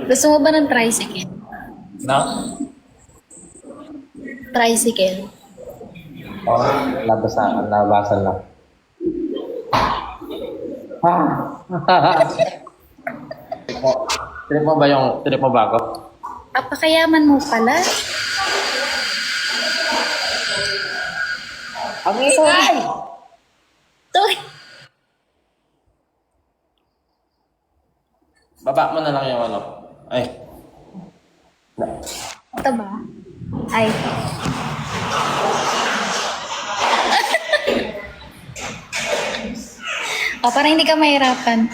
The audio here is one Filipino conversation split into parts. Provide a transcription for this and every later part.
Gusto mo ba ng tricycle? Na? Tricycle. Oo, labasan lang. Trip mo ba ako? Apakayaman mo pala. Ang ingay! Toy! Baba mo na lang yung ano. Ay. Ito ba? Ay. Para hindi ka mahirapan.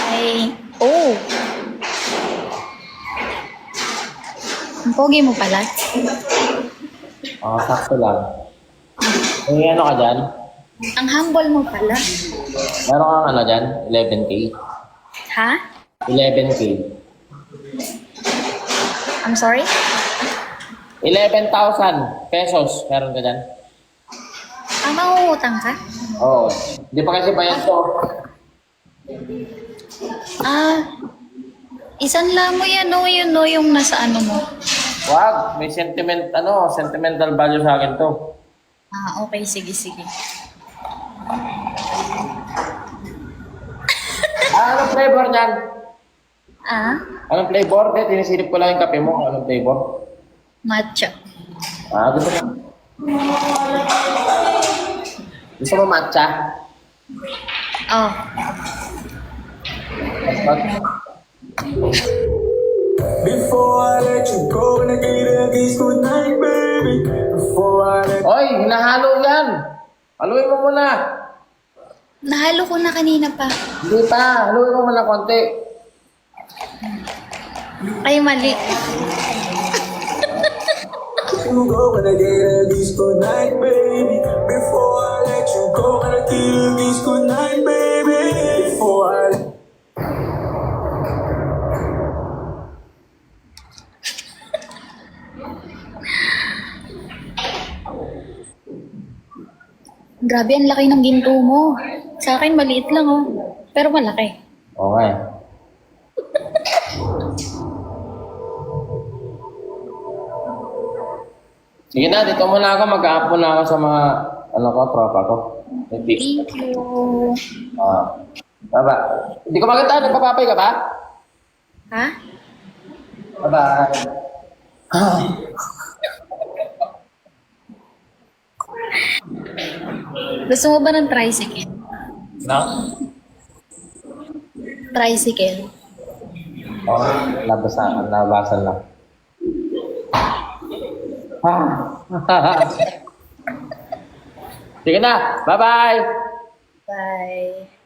Ay. Oh. Ang pogi mo pala. Sakto lang. May ano ka dyan? Ang humble mo pala. Meron kang ano dyan? 11K? Ha? 11K. I'm sorry? 11,000 pesos. Meron ka dyan? Mangungutang ka? Oo. Hindi pa kasi bayad to. Isan lang mo yan, no? Yun, no? Yung nasa ano mo. Wag. May sentimental value sa akin to. Okay. Sige, sige. Anong flavor niyan? Anong flavor? Tinisilip ko lang yung kape mo. Anong flavor? Matcha. Gusto mo? Gusto mo matcha? Oh. Before I let you go, gonna give you a kiss goodnight, baby. Before I let Oy, hinahalo yan. Haluin mo muna. Nahalo ko na kanina pa. Hindi pa. Haluin mo muna konti. Ay, mali. you go, gonna give you a kiss goodnight, baby. Before I let you go, gonna give you a kiss goodnight, baby. Before I Grabe, ang laki ng ginto mo. Sa akin, maliit lang, oh. Pero malaki. Okay. Sige na, dito muna ako. Mag-aap muna ako sa mga, tropa ko. Thank you. Baba. Hindi ko makita. Nagpapapay ka ba? Ha? Bye-bye. Gusto mo ba ng tricycle? Na? Tricycle. Oo, labasan lang. Sige na, bye-bye! Bye.